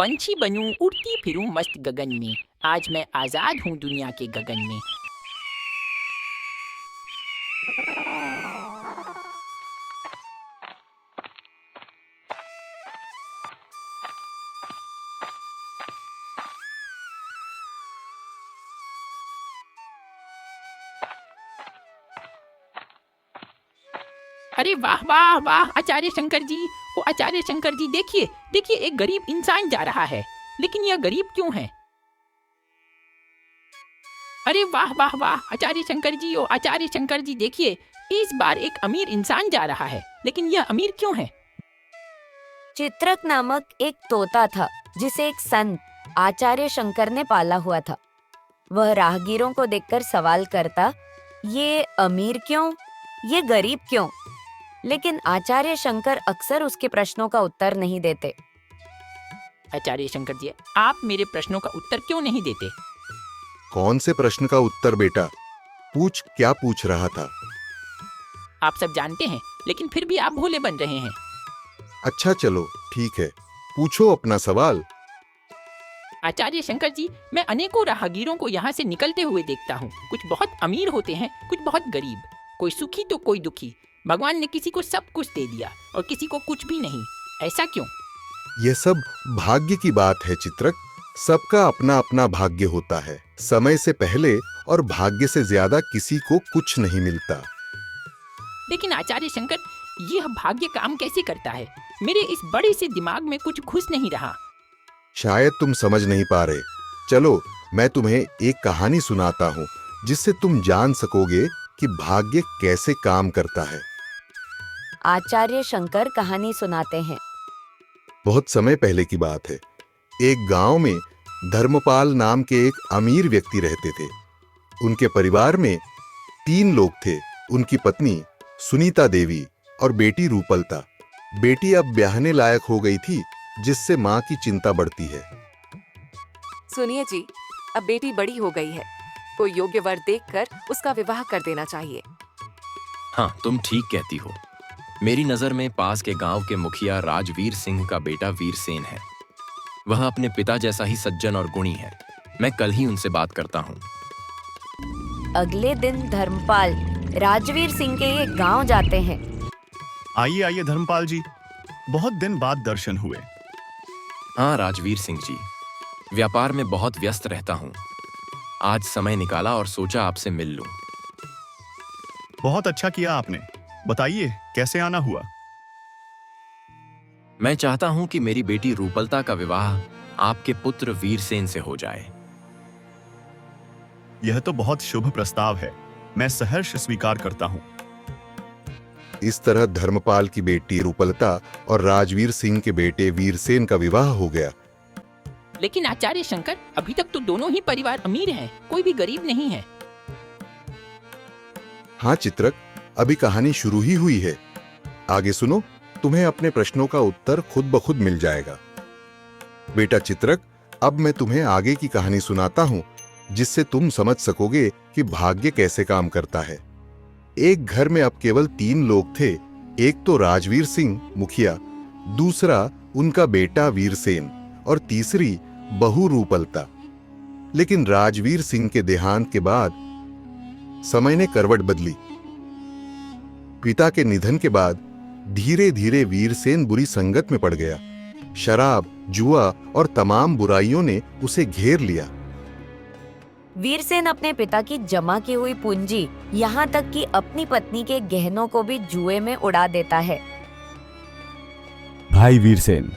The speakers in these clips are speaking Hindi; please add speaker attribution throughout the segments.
Speaker 1: पंछी बनूं उड़ती फिरूं मस्त गगन में। आज मैं आजाद हूँ दुनिया के गगन में। अरे वाह वाह वाह आचार्य शंकर जी। ओ आचार्य शंकर जी, देखिए देखिए, एक गरीब इंसान जा रहा है। लेकिन यह गरीब क्यों है? अरे वाह वाह वाह आचार्य शंकर जी, ओ आचार्य शंकर जी, देखिए इस बार एक अमीर इंसान जा रहा है। लेकिन यह अमीर क्यों है?
Speaker 2: चित्रक नामक एक तोता था जिसे एक संत आचार्य शंकर ने पाला हुआ था। वह राहगीरों को देखकर सवाल करता, ये अमीर क्यों, ये गरीब क्यों? लेकिन आचार्य शंकर अक्सर उसके प्रश्नों का उत्तर नहीं देते।
Speaker 1: आचार्य शंकर जी, आप मेरे प्रश्नों का उत्तर क्यों नहीं देते?
Speaker 3: कौन से प्रश्न का उत्तर बेटा? पूछ, क्या पूछ रहा था?
Speaker 1: आप सब जानते हैं, लेकिन फिर भी आप भोले बन रहे हैं।
Speaker 3: अच्छा चलो ठीक है, पूछो अपना सवाल।
Speaker 1: आचार्य शंकर जी, मैं अनेकों राहगीरों को यहाँ से निकलते हुए देखता हूँ। कुछ बहुत अमीर होते हैं, कुछ बहुत गरीब, कोई सुखी तो कोई दुखी। भगवान ने किसी को सब कुछ दे दिया और किसी को कुछ भी नहीं। ऐसा क्यों?
Speaker 3: यह सब भाग्य की बात है चित्रक। सबका अपना अपना भाग्य होता है। समय से पहले और भाग्य से ज्यादा किसी को कुछ नहीं मिलता।
Speaker 1: लेकिन आचार्य शंकर, यह भाग्य काम कैसे करता है? मेरे इस बड़े से दिमाग में कुछ घुस नहीं रहा।
Speaker 3: शायद तुम समझ नहीं पा रहे। चलो मैं तुम्हें एक कहानी सुनाता हूँ जिससे तुम जान सकोगे कि भाग्य कैसे काम करता है।
Speaker 2: आचार्य शंकर कहानी सुनाते हैं।
Speaker 3: बहुत समय पहले की बात है। एक गांव में धर्मपाल नाम के एक अमीर व्यक्ति रहते थे। उनके परिवार में 3 लोग थे। उनकी पत्नी सुनीता देवी और बेटी रूपलता। बेटी अब ब्याहने लायक हो गई थी, जिससे मां की चिंता बढ़ती है।
Speaker 4: सुनिए जी, अब बेटी बड़ी हो गई है, कोई योग्य वर देखकर उसका विवाह कर देना चाहिए।
Speaker 5: हाँ, तुम ठीक कहती हो। मेरी नजर में पास के गांव के मुखिया राजवीर सिंह का बेटा वीरसेन है। वह अपने पिता जैसा ही सज्जन और गुणी है। मैं कल ही उनसे बात करता हूँ।
Speaker 2: अगले दिन धर्मपाल राजवीर सिंह के एक गांव जाते हैं।
Speaker 6: आइए आइए धर्मपाल जी, बहुत दिन बाद दर्शन हुए।
Speaker 5: हाँ राजवीर सिंह जी, व्यापार में बहुत व्यस्त रहता हूँ। आज समय निकाला और सोचा आपसे मिल लूं।
Speaker 6: बहुत अच्छा किया आपने। बताइए कैसे आना हुआ?
Speaker 5: मैं चाहता हूं कि मेरी बेटी रूपलता का विवाह आपके पुत्र वीरसेन से हो जाए।
Speaker 6: यह तो बहुत शुभ प्रस्ताव है। मैं सहर्ष स्वीकार करता हूँ।
Speaker 3: इस तरह धर्मपाल की बेटी रूपलता और राजवीर सिंह के बेटे वीरसेन का विवाह हो गया।
Speaker 1: लेकिन आचार्य शंकर, अभी तक तो दोनों ही परिवार अमीर हैं, कोई भी गरीब नहीं है।
Speaker 3: हाँ चित्रक, अभी कहानी शुरू ही हुई है। आगे सुनो, तुम्हें अपने प्रश्नों का उत्तर खुद ब खुद मिल जाएगा। बेटा चित्रक, अब मैं तुम्हें आगे की कहानी सुनाता हूँ, जिससे तुम समझ सकोगे कि भाग्य कैसे काम करता है। एक घर में अब केवल 3 लोग थे। एक तो राजवीर सिंह मुखिया, दूसरा उनका बेटा वीरसेन और तीसरी बहू रूपलता। लेकिन राजवीर सिंह के देहांत के बाद समय ने करवट बदली। पिता के निधन के बाद धीरे धीरे वीरसेन बुरी संगत में पड़ गया। शराब, जुआ और तमाम बुराइयों ने उसे घेर लिया।
Speaker 2: वीरसेन अपने पिता की जमा की हुई पूंजी, यहाँ तक कि अपनी पत्नी के गहनों को भी जुए में उड़ा देता है।
Speaker 7: भाई वीरसेन,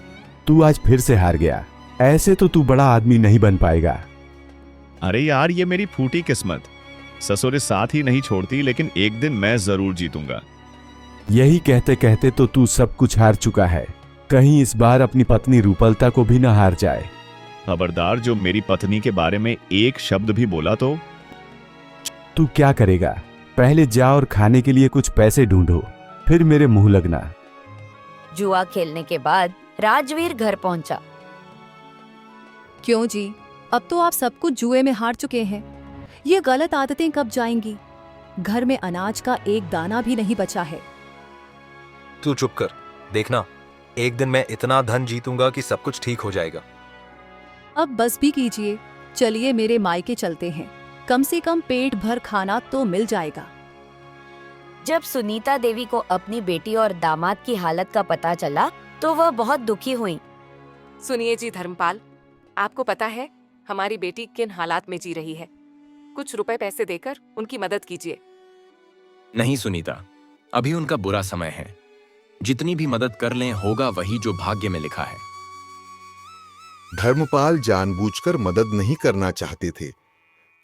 Speaker 7: तू आज फिर से हार गया। ऐसे तो तू बड़ा आदमी नहीं बन पाएगा।
Speaker 6: अरे यार, ये मेरी फूटी किस्मत। ससुर साथ ही नहीं छोड़ती, लेकिन एक दिन मैं जरूर जीतूंगा।
Speaker 7: यही कहते कहते तो तू सब कुछ हार चुका है। कहीं इस बार अपनी पत्नी रूपलता को भी न हार जाए।
Speaker 6: खबरदार, जो मेरी पत्नी के बारे में एक शब्द भी बोला तो।
Speaker 7: तू क्या करेगा? पहले जा और खाने के लिए कुछ पैसे ढूंढो, फिर मेरे मुंह लगना।
Speaker 2: जुआ खेलने के बाद राजवीर घर पहुंचा।
Speaker 8: क्यों जी, अब तो आप सब कुछ जुए में हार चुके हैं। ये गलत आदतें कब जाएंगी? घर में अनाज का एक दाना भी नहीं बचा है।
Speaker 9: तू चुप कर, देखना एक दिन मैं इतना धन जीतूंगा कि सब कुछ ठीक हो जाएगा।
Speaker 8: अब बस भी कीजिए, चलिए मेरे मायके चलते हैं, कम से कम पेट भर खाना तो मिल जाएगा।
Speaker 2: जब सुनीता देवी को अपनी बेटी और दामाद की हालत का पता चला तो वह बहुत दुखी हुई।
Speaker 4: सुनिए जी धर्मपाल, आपको पता है हमारी बेटी किन हालात में जी रही है। कुछ रुपए पैसे देकर उनकी मदद कीजिए।
Speaker 5: नहीं सुनीता, अभी उनका बुरा समय है। जितनी भी मदद कर लें होगा वही जो भाग्य में लिखा है।
Speaker 3: धर्मपाल जानबूझकर मदद नहीं करना चाहते थे,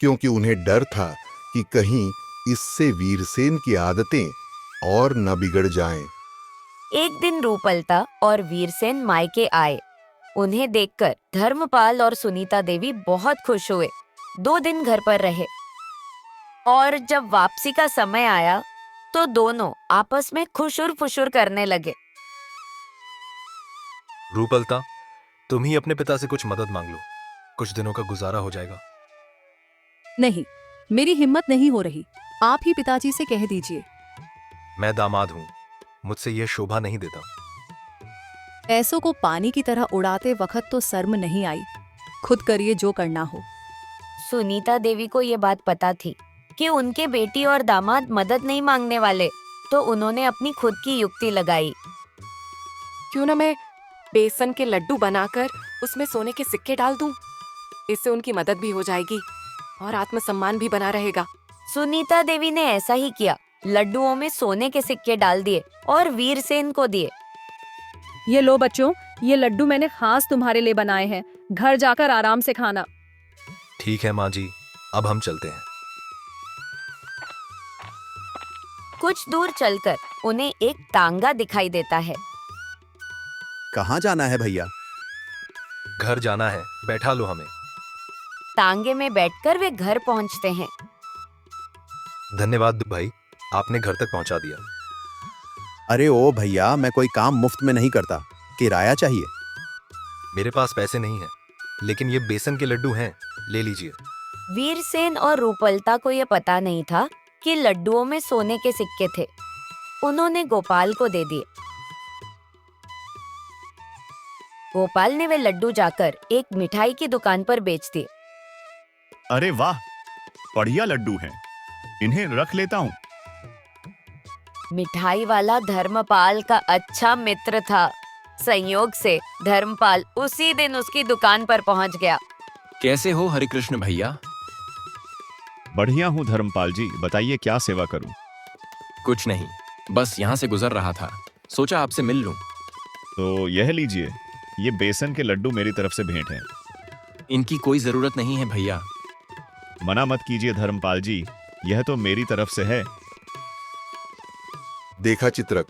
Speaker 3: क्योंकि उन्हें डर था कि कहीं इससे वीरसेन की आदतें और न बिगड़ जाएं।
Speaker 2: एक दिन रूपलता और वीरसेन मायके आए। उन्हें देखकर धर्मपाल और सुनीता देवी बहुत खुश हुए। 2 दिन घर पर रहे और जब वापसी का समय आया तो दोनों आपस में खुशुर फुशुर करने लगे।
Speaker 9: रूपलता, तुम ही अपने पिता से कुछ मदद मांग लो, कुछ दिनों का गुजारा हो जाएगा।
Speaker 8: नहीं, मेरी हिम्मत नहीं हो रही, आप ही पिताजी से कह दीजिए।
Speaker 9: मैं दामाद हूँ, मुझसे यह शोभा नहीं देता।
Speaker 8: पैसों को पानी की तरह उड़ाते वक्त तो शर्म नहीं आई, खुद करिए जो करना हो।
Speaker 2: सुनीता देवी को ये बात पता थी कि उनके बेटी और दामाद मदद नहीं मांगने वाले, तो उन्होंने अपनी खुद की युक्ति लगाई।
Speaker 4: क्यों ना मैं बेसन के लड्डू बनाकर उसमें सोने के सिक्के डाल दूं? इससे उनकी मदद भी हो जाएगी और आत्मसम्मान भी बना रहेगा।
Speaker 2: सुनीता देवी ने ऐसा ही किया। लड्डुओं में सोने के सिक्के डाल दिए और वीरसेन को दिए।
Speaker 10: ये लो बच्चों, ये लड्डू मैंने खास तुम्हारे लिए बनाए हैं, घर जाकर आराम से खाना।
Speaker 9: ठीक है माँ जी, अब हम चलते हैं।
Speaker 2: कुछ दूर चलकर उन्हें एक तांगा दिखाई देता है।
Speaker 11: कहाँ जाना है भैया?
Speaker 9: घर जाना है, बैठा लो हमें।
Speaker 2: तांगे में बैठकर वे घर पहुंचते हैं।
Speaker 9: धन्यवाद भाई, आपने घर तक पहुंचा दिया।
Speaker 11: अरे ओ भैया, मैं कोई काम मुफ्त में नहीं करता, किराया चाहिए।
Speaker 9: मेरे पास पैसे नहीं हैं, लेकिन ये बेसन के लड्डू हैं, ले लीजिए।
Speaker 2: वीरसेन और रूपलता को यह पता नहीं था कि लड्डुओं में सोने के सिक्के थे। उन्होंने गोपाल को दे दिए। गोपाल ने वे लड्डू जाकर एक मिठाई की दुकान पर बेच दिए।
Speaker 6: अरे वाह, बढ़िया लड्डू हैं, इन्हें रख लेता हूँ।
Speaker 2: मिठाई वाला धर्मपाल का अच्छा मित्र था। संयोग से धर्मपाल उसी दिन उसकी दुकान पर पहुंच गया।
Speaker 5: कैसे हो हरिकृष्ण भैया?
Speaker 6: बढ़िया हूँ धर्मपाल जी, बताइए क्या सेवा करूँ?
Speaker 5: कुछ नहीं, बस यहाँ से गुजर रहा था, सोचा आपसे मिल लूं।
Speaker 6: तो यह लीजिए, ये बेसन के लड्डू मेरी तरफ से भेंट हैं।
Speaker 5: इनकी कोई जरूरत नहीं है भैया।
Speaker 6: मना मत कीजिए धर्मपाल जी, यह तो मेरी तरफ से है।
Speaker 3: देखा चित्रक,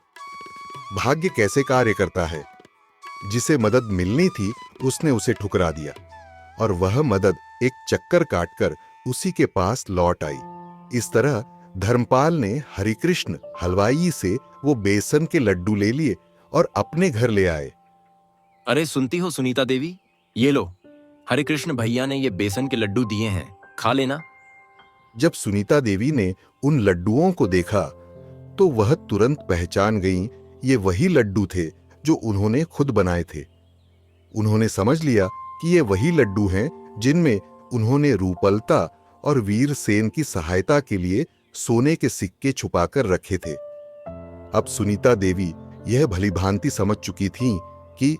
Speaker 3: भाग्य कैसे कार्य करता है। जिसे मदद मिलनी थी उसने उसे ठुकरा दिया और वह मदद एक चक्कर काटकर उसी के पास लौट आई। इस तरह धर्मपाल ने हरिकृष्ण हलवाई से वो बेसन के लड्डू ले लिए और अपने घर ले आए।
Speaker 5: अरे सुनती हो सुनीता देवी, ये लो, हरिकृष्ण भैया ने ये बेसन के लड्डू दिए हैं, खा लेना।
Speaker 3: जब सुनीता देवी ने उन लड्डुओं को देखा तो वह तुरंत पहचान गईं ये वही लड्डू थे जो उन्होंने खुद बनाए थे। उन्होंने समझ लिया कि ये वही लड्डू हैं जिनमें उन्होंने रूपलता और वीरसेन की सहायता के लिए सोने के सिक्के छुपाकर रखे थे। अब सुनीता देवी यह भलीभांति समझ चुकी थीं कि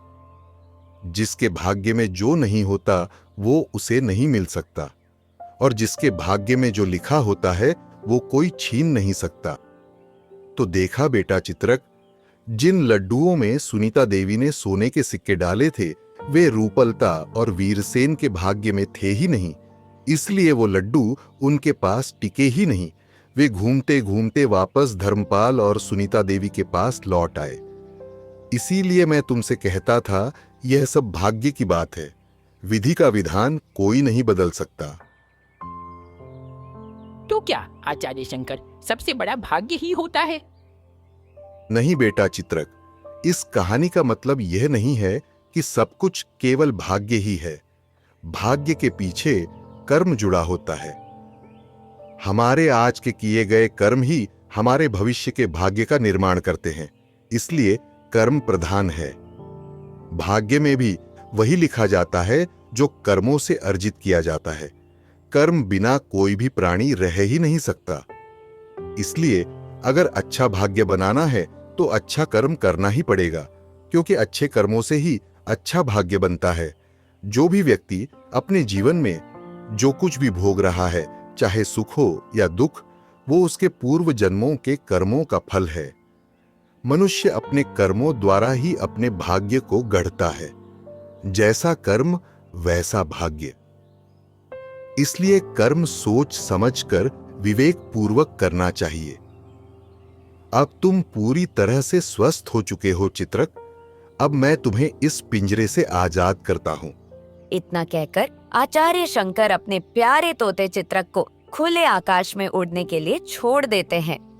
Speaker 3: जिसके भाग्य में जो नहीं होता वो उसे नहीं मिल सकता, और जिसके भाग्य में जो लिखा होता है वो कोई छीन नहीं सकता। तो देखा बेटा चित्रक, जिन लड्डुओं में सुनीता देवी ने सोने के सिक्के डाले थे वे रूपलता और वीरसेन के भाग्य में थे ही नहीं, इसलिए वो लड्डू उनके पास टिके ही नहीं। वे घूमते घूमते वापस धर्मपाल और सुनीता देवी के पास लौट आए। इसीलिए मैं तुमसे कहता था यह सब भाग्य की बात है, विधि का विधान कोई नहीं बदल सकता।
Speaker 1: तो क्या आचार्य शंकर, सबसे बड़ा भाग्य ही होता है?
Speaker 3: नहीं बेटा चित्रक, इस कहानी का मतलब यह नहीं है कि सब कुछ केवल भाग्य ही है। भाग्य के पीछे कर्म जुड़ा होता है। हमारे आज के किए गए कर्म ही हमारे भविष्य के भाग्य का निर्माण करते हैं, इसलिए कर्म प्रधान है। भाग्य में भी वही लिखा जाता है जो कर्मों से अर्जित किया जाता है। कर्म बिना कोई भी प्राणी रह ही नहीं सकता। इसलिए अगर अच्छा भाग्य बनाना है तो अच्छा कर्म करना ही पड़ेगा, क्योंकि अच्छे कर्मों से ही अच्छा भाग्य बनता है। जो भी व्यक्ति अपने जीवन में जो कुछ भी भोग रहा है, चाहे सुख हो या दुख, वो उसके पूर्व जन्मों के कर्मों का फल है। मनुष्य अपने कर्मों द्वारा ही अपने भाग्य को गढ़ता है। जैसा कर्म वैसा भाग्य। इसलिए कर्म सोच समझकर विवेक पूर्वक करना चाहिए। अब तुम पूरी तरह से स्वस्थ हो चुके हो चित्रक। अब मैं तुम्हें इस पिंजरे से आजाद करता हूं।
Speaker 2: इतना कहकर आचार्य शंकर अपने प्यारे तोते चित्रक को खुले आकाश में उड़ने के लिए छोड़ देते हैं।